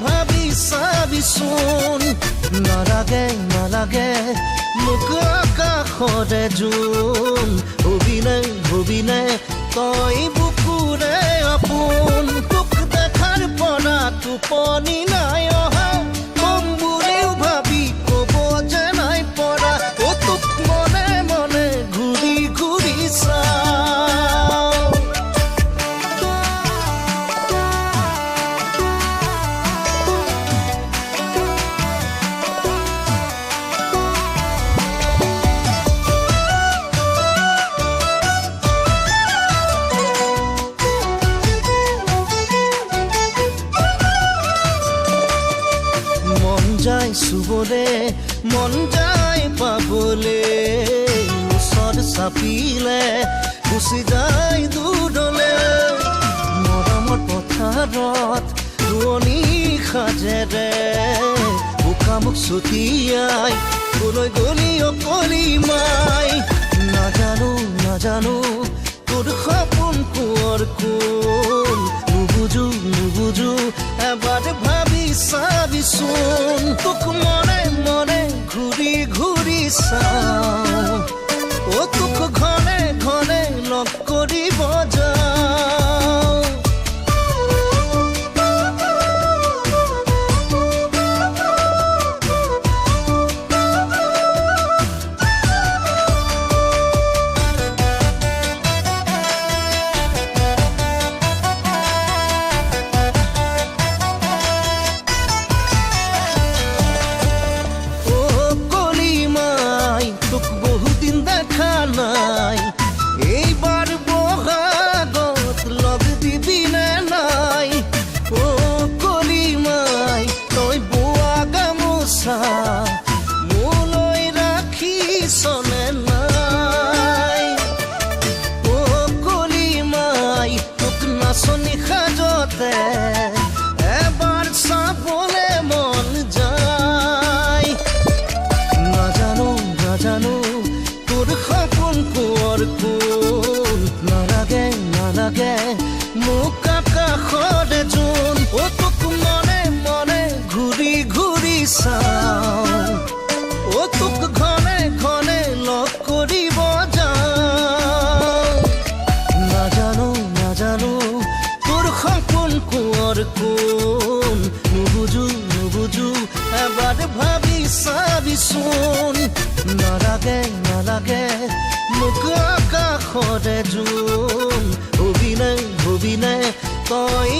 ভাবি চাবিচোন নালাগে নালাগে মোক আকাশৰে জোন হবিনে তই বুকুৰে আপোন তোক দেখাৰ পৰা টোপনি নাই অহা কম বুলিও ভাবি ক'ব যে নাই পৰা অ তোক মনে মনে ঘূৰি ঘূৰি চাওঁ যায় চুবলে মন যায় পাবলে ওচৰ চাপিলে গুচি যায় দূৰলে মৰমৰ পথাৰত ৰোৱনী সাজেৰে বোকামুখ ছটিয়াই কলৈ গলি অকলি মাই নাজানো তোৰ সপোন কোঁৱৰ কোন নুবুজো এবাৰ ভাবি চাবিচোন তোক মনে মনে ঘূৰি ঘূৰি চাওঁ অ তোক ঘনে ঘনে লগ কৰিব যাওঁ নাই এইবাৰ বহাগত লগ দিবিনে নাই অ কলি মাই তই বোৱা গামোচা মোলৈ ৰাখিছনে নাই অ কলি মাই তোক নাচনি সাজতে এবাৰ চাবলে মন যায় নাজানো তোৰ সপোন কোঁৱৰ কোন নালাগে মোক আকাশৰে জোন অ তোক মনে মনে ঘূৰি ঘূৰি চাওঁ অ তোক ঘনে ঘনে লগ কৰিব যাওঁ নাজানো তোৰ সপোন কোঁৱৰ কোন নুবুজো এবাৰ ভাবি চাবিচোন নালাগে মোক আকাশৰে জোন হবিনে তই